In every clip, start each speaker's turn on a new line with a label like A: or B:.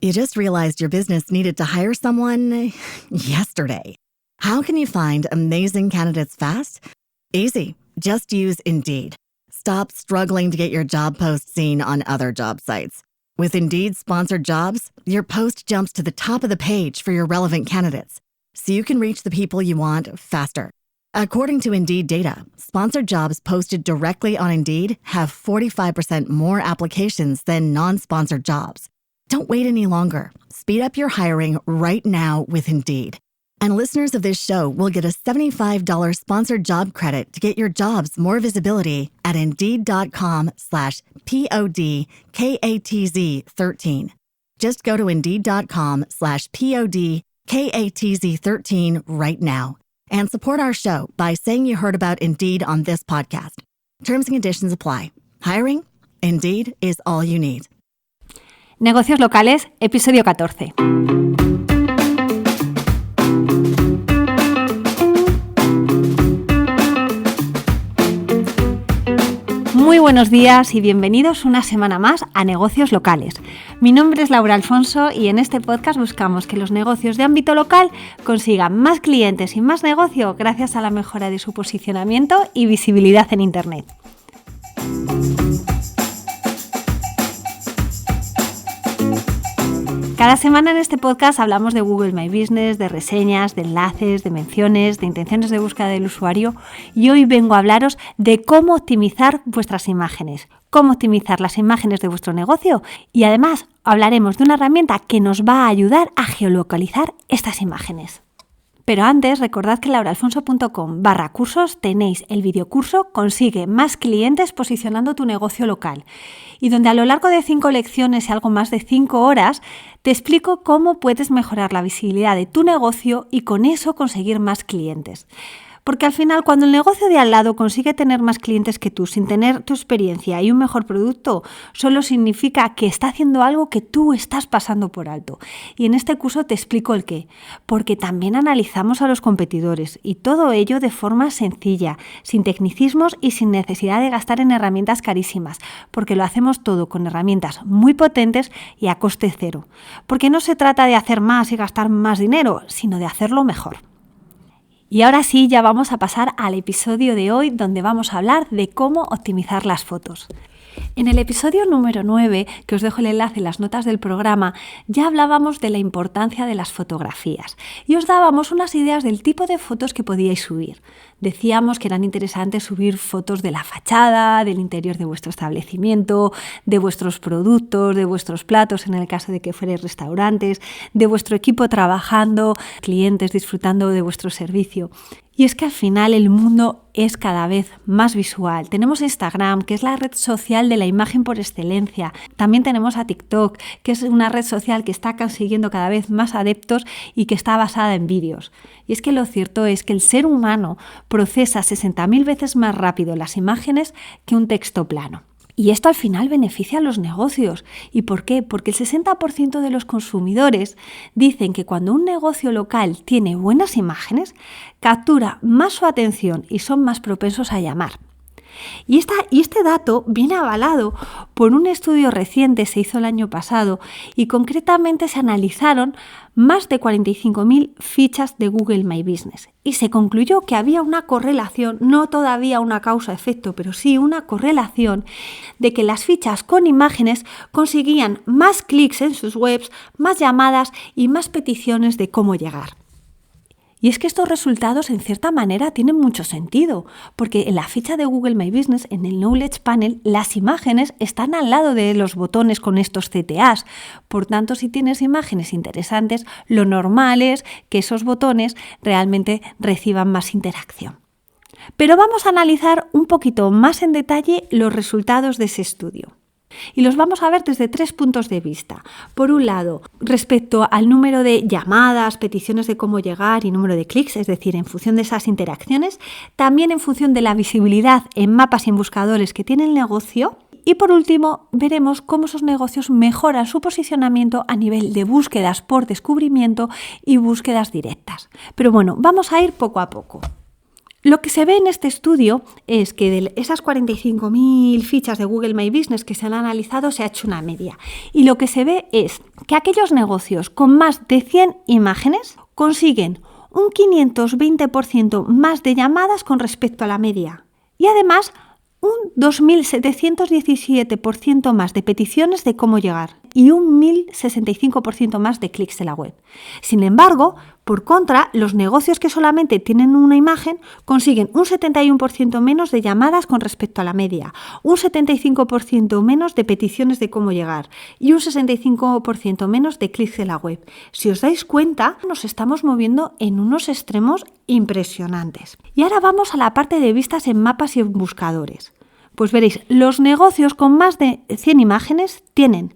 A: You just realized your business needed to hire someone yesterday. How can you find amazing candidates fast? Easy. Just use Indeed. Stop struggling to get your job post seen on other job sites. With Indeed sponsored jobs, your post jumps to the top of the page for your relevant candidates, so you can reach the people you want faster. According to Indeed data, sponsored jobs posted directly on Indeed have 45% more applications than non-sponsored jobs. Don't wait any longer. Speed up your hiring right now with Indeed. And listeners of this show will get a $75 sponsored job credit to get your jobs more visibility at Indeed.com/PODKATZ13. Just go to Indeed.com/PODKATZ13 right now and support our show by saying you heard about Indeed on this podcast. Terms and conditions apply. Hiring? Indeed is all you need.
B: Negocios locales, episodio 14. Muy buenos días y bienvenidos una semana más a Negocios Locales. Mi nombre es Laura Alfonso y en este podcast buscamos que los negocios de ámbito local consigan más clientes y más negocio gracias a la mejora de su posicionamiento y visibilidad en Internet. Cada semana en este podcast hablamos de Google My Business, de reseñas, de enlaces, de menciones, de intenciones de búsqueda del usuario y hoy vengo a hablaros de cómo optimizar vuestras imágenes, cómo optimizar las imágenes de vuestro negocio y además hablaremos de una herramienta que nos va a ayudar a geolocalizar estas imágenes. Pero antes, recordad que en lauraalfonso.com/cursos tenéis el videocurso Consigue más clientes posicionando tu negocio local y donde a lo largo de 5 lecciones y algo más de 5 horas te explico cómo puedes mejorar la visibilidad de tu negocio y con eso conseguir más clientes. Porque al final, cuando el negocio de al lado consigue tener más clientes que tú sin tener tu experiencia y un mejor producto, solo significa que está haciendo algo que tú estás pasando por alto. Y en este curso te explico el qué. Porque también analizamos a los competidores y todo ello de forma sencilla, sin tecnicismos y sin necesidad de gastar en herramientas carísimas. Porque lo hacemos todo con herramientas muy potentes y a coste cero. Porque no se trata de hacer más y gastar más dinero, sino de hacerlo mejor. Y ahora sí, ya vamos a pasar al episodio de hoy donde vamos a hablar de cómo optimizar las fotos. En el episodio número 9, que os dejo el enlace en las notas del programa, ya hablábamos de la importancia de las fotografías y os dábamos unas ideas del tipo de fotos que podíais subir. Decíamos que eran interesantes subir fotos de la fachada, del interior de vuestro establecimiento, de vuestros productos, de vuestros platos en el caso de que fuerais restaurantes, de vuestro equipo trabajando, clientes disfrutando de vuestro servicio. Y es que al final el mundo es cada vez más visual. Tenemos Instagram, que es la red social de la imagen por excelencia. También tenemos a TikTok, que es una red social que está consiguiendo cada vez más adeptos y que está basada en vídeos. Y es que lo cierto es que el ser humano procesa 60.000 veces más rápido las imágenes que un texto plano. Y esto al final beneficia a los negocios. ¿Y por qué? Porque el 60% de los consumidores dicen que cuando un negocio local tiene buenas imágenes, captura más su atención y son más propensos a llamar. Y este dato viene avalado por un estudio reciente, se hizo el año pasado, y concretamente se analizaron más de 45.000 fichas de Google My Business. Y se concluyó que había una correlación, no todavía una causa-efecto, pero sí una correlación de que las fichas con imágenes conseguían más clics en sus webs, más llamadas y más peticiones de cómo llegar. Y es que estos resultados en cierta manera tienen mucho sentido, porque en la ficha de Google My Business, en el Knowledge Panel, las imágenes están al lado de los botones con estos CTAs. Por tanto, si tienes imágenes interesantes, lo normal es que esos botones realmente reciban más interacción. Pero vamos a analizar un poquito más en detalle los resultados de ese estudio. Y los vamos a ver desde 3 puntos de vista. Por un lado, respecto al número de llamadas, peticiones de cómo llegar y número de clics, es decir, en función de esas interacciones, también en función de la visibilidad en mapas y en buscadores que tiene el negocio. Y por último, veremos cómo esos negocios mejoran su posicionamiento a nivel de búsquedas por descubrimiento y búsquedas directas. Pero bueno, vamos a ir poco a poco. Lo que se ve en este estudio es que de esas 45.000 fichas de Google My Business que se han analizado se ha hecho una media. Y lo que se ve es que aquellos negocios con más de 100 imágenes consiguen un 520% más de llamadas con respecto a la media. Y además un 2.717% más de peticiones de cómo llegar y un 1.065% más de clics en la web. Sin embargo, por contra, los negocios que solamente tienen una imagen consiguen un 71% menos de llamadas con respecto a la media, un 75% menos de peticiones de cómo llegar y un 65% menos de clics en la web. Si os dais cuenta, nos estamos moviendo en unos extremos impresionantes. Y ahora vamos a la parte de vistas en mapas y en buscadores. Pues veréis, los negocios con más de 100 imágenes tienen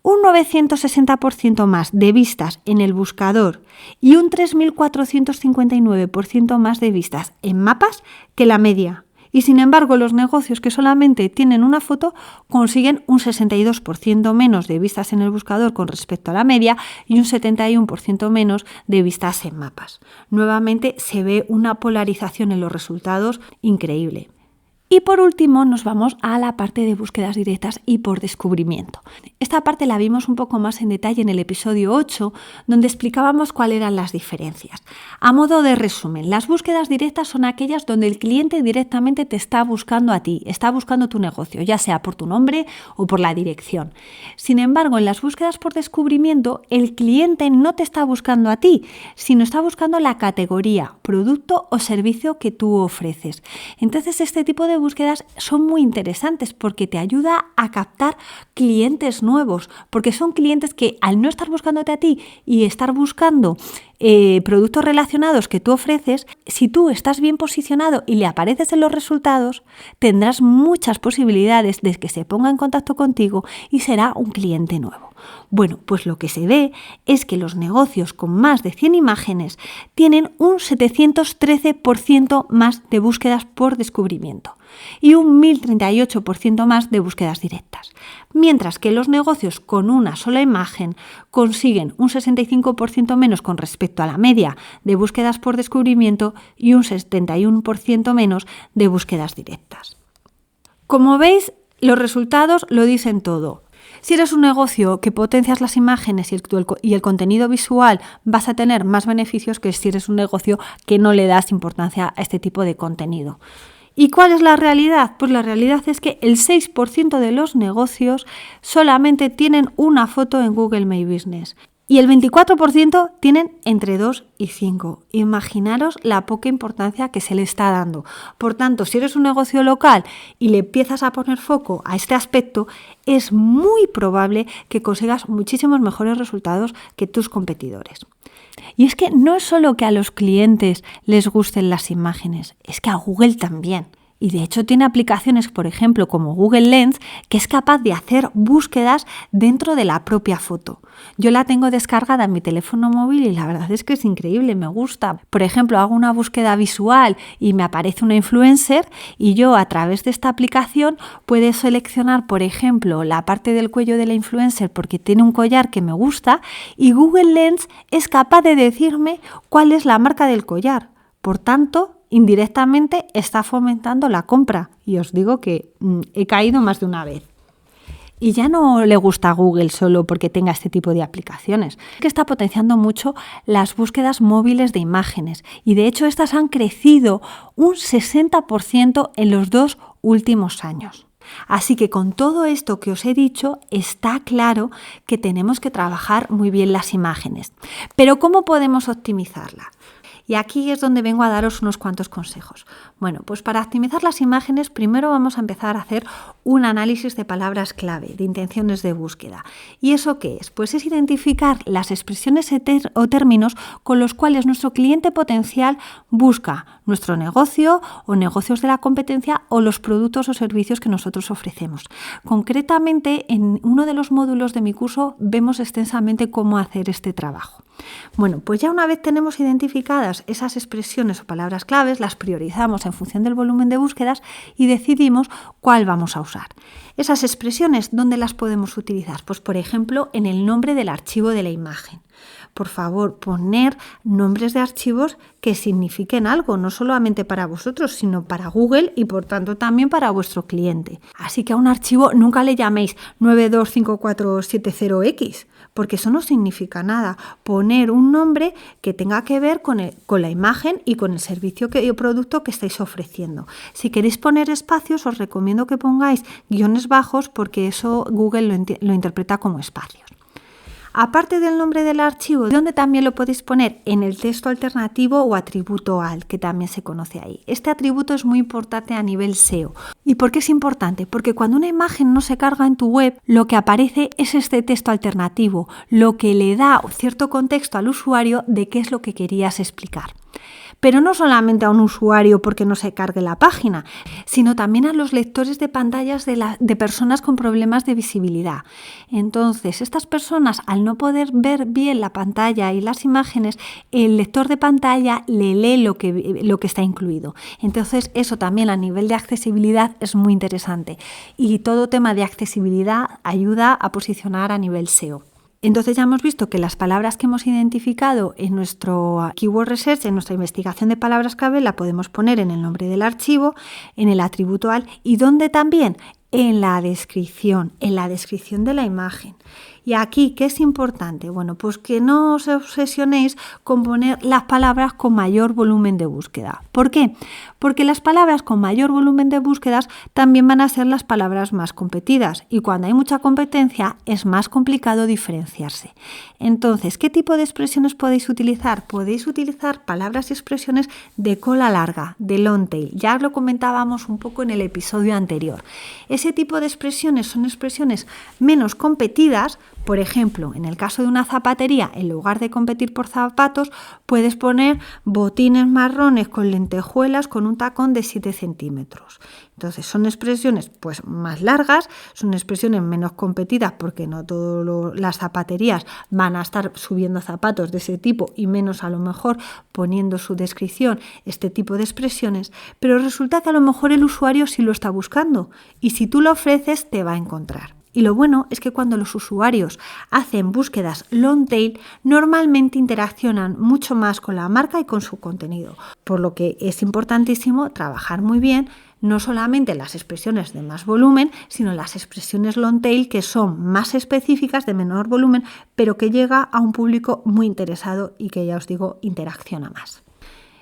B: un 960% más de vistas en el buscador y un 3.459% más de vistas en mapas que la media. Y sin embargo, los negocios que solamente tienen una foto consiguen un 62% menos de vistas en el buscador con respecto a la media y un 71% menos de vistas en mapas. Nuevamente se ve una polarización en los resultados increíble. Y por último nos vamos a la parte de búsquedas directas y por descubrimiento. Esta parte la vimos un poco más en detalle en el episodio 8, donde explicábamos cuáles eran las diferencias. A modo de resumen, las búsquedas directas son aquellas donde el cliente directamente te está buscando a ti, está buscando tu negocio, ya sea por tu nombre o por la dirección. Sin embargo, en las búsquedas por descubrimiento, el cliente no te está buscando a ti, sino está buscando la categoría, producto o servicio que tú ofreces. Entonces, este tipo de búsquedas son muy interesantes porque te ayuda a captar clientes nuevos, porque son clientes que al no estar buscándote a ti y estar buscando productos relacionados que tú ofreces, si tú estás bien posicionado y le apareces en los resultados, tendrás muchas posibilidades de que se ponga en contacto contigo y será un cliente nuevo. Bueno, pues lo que se ve es que los negocios con más de 100 imágenes tienen un 713% más de búsquedas por descubrimiento y un 1.038% más de búsquedas directas, mientras que los negocios con una sola imagen consiguen un 65% menos con respecto a la media de búsquedas por descubrimiento y un 71% menos de búsquedas directas. Como veis, los resultados lo dicen todo. Si eres un negocio que potencias las imágenes y el contenido visual, vas a tener más beneficios que si eres un negocio que no le das importancia a este tipo de contenido. ¿Y cuál es la realidad? Pues la realidad es que el 6% de los negocios solamente tienen una foto en Google My Business y el 24% tienen entre 2 y 5. Imaginaros la poca importancia que se le está dando. Por tanto, si eres un negocio local y le empiezas a poner foco a este aspecto, es muy probable que consigas muchísimos mejores resultados que tus competidores. Y es que no es solo que a los clientes les gusten las imágenes, es que a Google también. Y de hecho tiene aplicaciones, por ejemplo, como Google Lens, que es capaz de hacer búsquedas dentro de la propia foto. Yo la tengo descargada en mi teléfono móvil y la verdad es que es increíble, me gusta. Por ejemplo, hago una búsqueda visual y me aparece una influencer y yo a través de esta aplicación puedo seleccionar, por ejemplo, la parte del cuello de la influencer porque tiene un collar que me gusta y Google Lens es capaz de decirme cuál es la marca del collar. Por tanto, indirectamente está fomentando la compra y os digo que he caído más de una vez. Y ya no le gusta a Google solo porque tenga este tipo de aplicaciones, que está potenciando mucho las búsquedas móviles de imágenes y de hecho estas han crecido un 60% en los 2 últimos años. Así que con todo esto que os he dicho, está claro que tenemos que trabajar muy bien las imágenes. Pero ¿cómo podemos optimizarlas? Y aquí es donde vengo a daros unos cuantos consejos. Bueno, pues para optimizar las imágenes, primero vamos a empezar a hacer un análisis de palabras clave, de intenciones de búsqueda. ¿Y eso qué es? Pues es identificar las expresiones o términos con los cuales nuestro cliente potencial busca nuestro negocio o negocios de la competencia o los productos o servicios que nosotros ofrecemos. Concretamente, en uno de los módulos de mi curso vemos extensamente cómo hacer este trabajo. Bueno, pues ya una vez tenemos identificadas esas expresiones o palabras claves, las priorizamos en función del volumen de búsquedas y decidimos cuál vamos a usar. Esas expresiones, ¿dónde las podemos utilizar? Pues por ejemplo, en el nombre del archivo de la imagen. Por favor, poner nombres de archivos que signifiquen algo, no solamente para vosotros, sino para Google y por tanto también para vuestro cliente. Así que a un archivo nunca le llaméis 925470X, porque eso no significa nada. Poner un nombre que tenga que ver con la imagen y con el servicio o producto que estáis ofreciendo. Si queréis poner espacios, os recomiendo que pongáis guiones bajos porque eso Google lo interpreta como espacios. Aparte del nombre del archivo, ¿dónde también lo podéis poner? En el texto alternativo o atributo al, que también se conoce ahí. Este atributo es muy importante a nivel SEO. ¿Y por qué es importante? Porque cuando una imagen no se carga en tu web, lo que aparece es este texto alternativo, lo que le da cierto contexto al usuario de qué es lo que querías explicar. Pero no solamente a un usuario porque no se cargue la página, sino también a los lectores de pantallas de personas con problemas de visibilidad. Entonces, estas personas, al no poder ver bien la pantalla y las imágenes, el lector de pantalla le lee lo que está incluido. Entonces, eso también a nivel de accesibilidad es muy interesante. Y todo tema de accesibilidad ayuda a posicionar a nivel SEO. Entonces ya hemos visto que las palabras que hemos identificado en nuestro Keyword Research, en nuestra investigación de palabras clave, la podemos poner en el nombre del archivo, en el atributo al y ¿dónde también? En la descripción de la imagen. Y aquí, ¿qué es importante? Bueno, pues que no os obsesionéis con poner las palabras con mayor volumen de búsqueda. ¿Por qué? Porque las palabras con mayor volumen de búsquedas también van a ser las palabras más competidas y cuando hay mucha competencia es más complicado diferenciarse. Entonces, ¿qué tipo de expresiones podéis utilizar? Podéis utilizar palabras y expresiones de cola larga, de long tail. Ya lo comentábamos un poco en el episodio anterior. Ese tipo de expresiones son expresiones menos competidas. Por ejemplo, en el caso de una zapatería, en lugar de competir por zapatos, puedes poner botines marrones con lentejuelas con un tacón de 7 centímetros. Entonces son expresiones pues más largas, son expresiones menos competidas porque no todas las zapaterías van a estar subiendo zapatos de ese tipo y menos a lo mejor poniendo su descripción este tipo de expresiones, pero resulta que a lo mejor el usuario sí lo está buscando y si tú lo ofreces te va a encontrar. Y lo bueno es que cuando los usuarios hacen búsquedas long tail, normalmente interaccionan mucho más con la marca y con su contenido. Por lo que es importantísimo trabajar muy bien, no solamente las expresiones de más volumen, sino las expresiones long tail que son más específicas, de menor volumen, pero que llega a un público muy interesado y que ya os digo, interacciona más.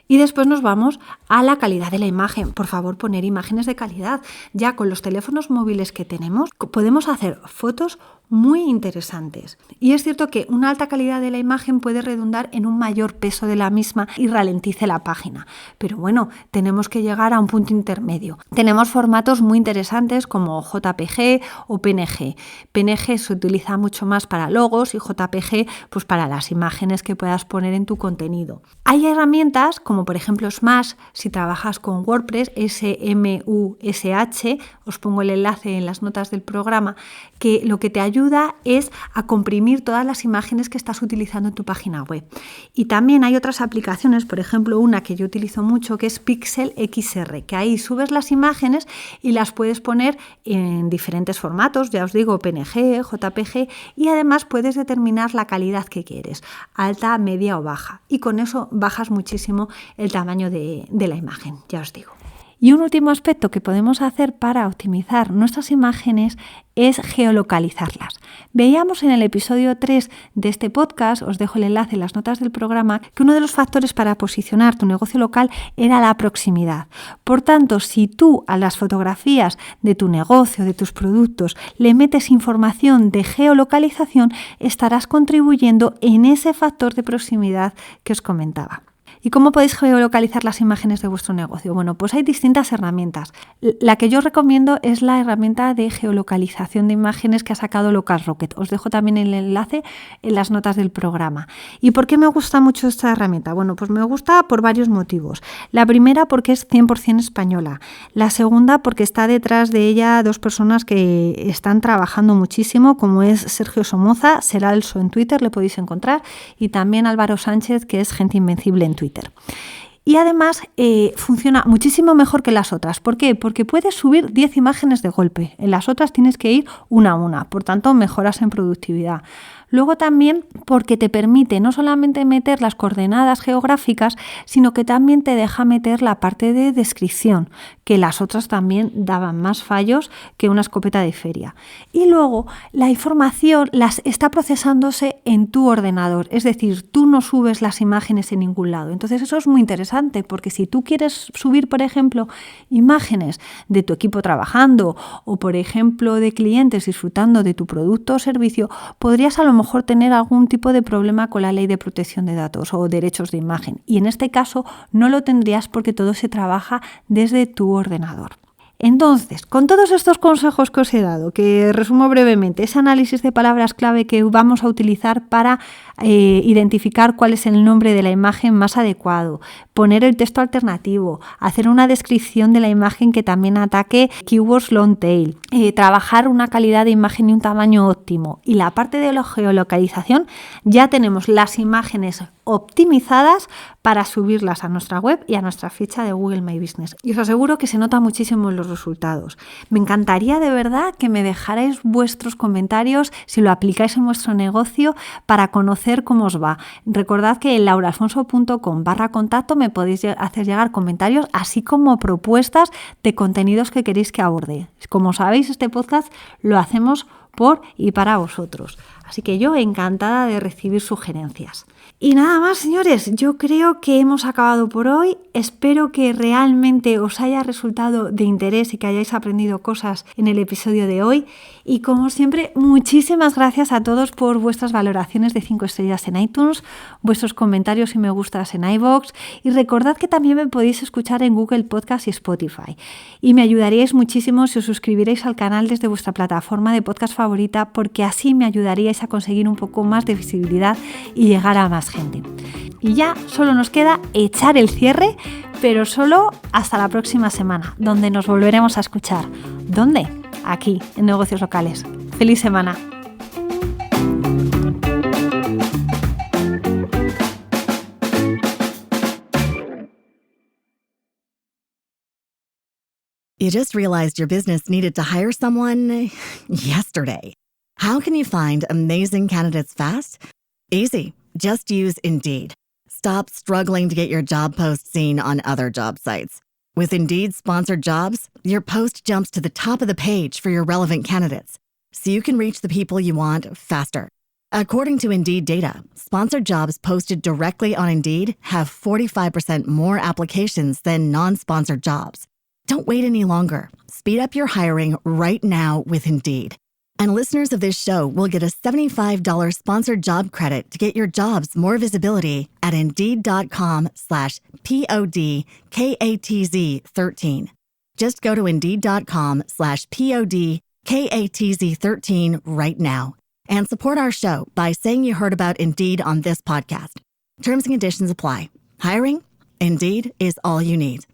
B: Y después nos vamos a la calidad de la imagen. Por favor, poner imágenes de calidad. Ya con los teléfonos móviles que tenemos, podemos hacer fotos muy interesantes. Y es cierto que una alta calidad de la imagen puede redundar en un mayor peso de la misma y ralentice la página. Pero bueno, tenemos que llegar a un punto intermedio. Tenemos formatos muy interesantes como JPG o PNG. PNG se utiliza mucho más para logos y JPG pues para las imágenes que puedas poner en tu contenido. Hay herramientas como por ejemplo Smash, si trabajas con WordPress, SMUSH, os pongo el enlace en las notas del programa, que lo que te ayuda es a comprimir todas las imágenes que estás utilizando en tu página web. Y también hay otras aplicaciones, por ejemplo una que yo utilizo mucho que es Pixel XR, que ahí subes las imágenes y las puedes poner en diferentes formatos, ya os digo, PNG, JPG, y además puedes determinar la calidad que quieres, alta, media o baja, y con eso bajas muchísimo el tamaño de la imagen, ya os digo. Y un último aspecto que podemos hacer para optimizar nuestras imágenes es geolocalizarlas. Veíamos en el episodio 3 de este podcast, os dejo el enlace en las notas del programa, que uno de los factores para posicionar tu negocio local era la proximidad. Por tanto, si tú a las fotografías de tu negocio, de tus productos, le metes información de geolocalización, estarás contribuyendo en ese factor de proximidad que os comentaba. ¿Y cómo podéis geolocalizar las imágenes de vuestro negocio? Bueno, pues hay distintas herramientas. La que yo recomiendo es la herramienta de geolocalización de imágenes que ha sacado LocalRocket. Os dejo también el enlace en las notas del programa. ¿Y por qué me gusta mucho esta herramienta? Bueno, pues me gusta por varios motivos. La primera porque es 100% española. La segunda porque está detrás de ella dos personas que están trabajando muchísimo, como es Sergio Somoza, Seralso en Twitter, le podéis encontrar, y también Álvaro Sánchez, que es Gente Invencible en Twitter. Y además funciona muchísimo mejor que las otras. ¿Por qué? Porque puedes subir 10 imágenes de golpe. En las otras tienes que ir una a una. Por tanto, mejoras en productividad. Luego también porque te permite no solamente meter las coordenadas geográficas, sino que también te deja meter la parte de descripción, que las otras también daban más fallos que una escopeta de feria. Y luego la información está procesándose en tu ordenador, es decir, tú no subes las imágenes en ningún lado. Entonces eso es muy interesante porque si tú quieres subir, por ejemplo, imágenes de tu equipo trabajando o, por ejemplo, de clientes disfrutando de tu producto o servicio, podrías a lo mejor tener algún tipo de problema con la ley de protección de datos o derechos de imagen. Y en este caso no lo tendrías porque todo se trabaja desde tu ordenador. Entonces, con todos estos consejos que os he dado, que resumo brevemente, ese análisis de palabras clave que vamos a utilizar para identificar cuál es el nombre de la imagen más adecuado, poner el texto alternativo, hacer una descripción de la imagen que también ataque keywords long tail, trabajar una calidad de imagen y un tamaño óptimo. Y la parte de la geolocalización, ya tenemos las imágenes optimizadas para subirlas a nuestra web y a nuestra ficha de Google My Business. Y os aseguro que se nota muchísimo en los resultados. Me encantaría de verdad que me dejarais vuestros comentarios si lo aplicáis en vuestro negocio para conocer cómo os va. Recordad que en lauraalfonso.com/contacto me podéis hacer llegar comentarios así como propuestas de contenidos que queréis que aborde. Como sabéis, este podcast lo hacemos por y para vosotros. Así que yo encantada de recibir sugerencias. Y nada más, señores, yo creo que hemos acabado por hoy. Espero que realmente os haya resultado de interés y que hayáis aprendido cosas en el episodio de hoy. Y como siempre, muchísimas gracias a todos por vuestras valoraciones de 5 estrellas en iTunes, vuestros comentarios y me gustas en iVoox. Y recordad que también me podéis escuchar en Google Podcast y Spotify. Y me ayudaríais muchísimo si os suscribiréis al canal desde vuestra plataforma de podcast favorita, porque así me ayudaríais a conseguir un poco más de visibilidad y llegar a más gente. Y ya solo nos queda echar el cierre, pero solo hasta la próxima semana, donde nos volveremos a escuchar. ¿Dónde? Aquí, en Negocios Locales. ¡Feliz semana!
A: You just realized your business needed to hire someone yesterday. How can you find amazing candidates fast? Easy. Just use Indeed. Stop struggling to get your job post seen on other job sites. With Indeed sponsored jobs, your post jumps to the top of the page for your relevant candidates, so you can reach the people you want faster. According to Indeed data, sponsored jobs posted directly on Indeed have 45% more applications than non-sponsored jobs. Don't wait any longer. Speed up your hiring right now with Indeed. And listeners of this show will get a $75 sponsored job credit to get your jobs more visibility at Indeed.com/PODKATZ13. Just go to Indeed.com/PODKATZ13 right now and support our show by saying you heard about Indeed on this podcast. Terms and conditions apply. Hiring? Indeed is all you need.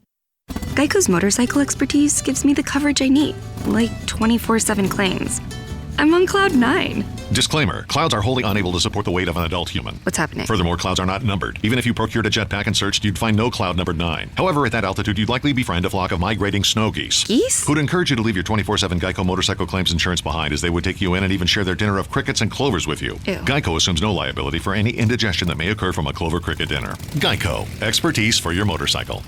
C: Geico's motorcycle expertise gives me the coverage I need, like 24/7 claims. I'm on cloud 9.
D: Disclaimer, clouds are wholly unable to support the weight of an adult human.
C: What's happening?
D: Furthermore, clouds are not numbered. Even if you procured a jetpack and searched, you'd find no cloud numbered 9. However, at that altitude, you'd likely befriend a flock of migrating snow geese.
C: Geese?
D: Who'd encourage you to leave your 24/7 Geico motorcycle claims insurance behind, as they would take you in and even share their dinner of crickets and clovers with you.
C: Ew.
D: Geico assumes no liability for any indigestion that may occur from a clover cricket dinner. Geico. Expertise for your motorcycle.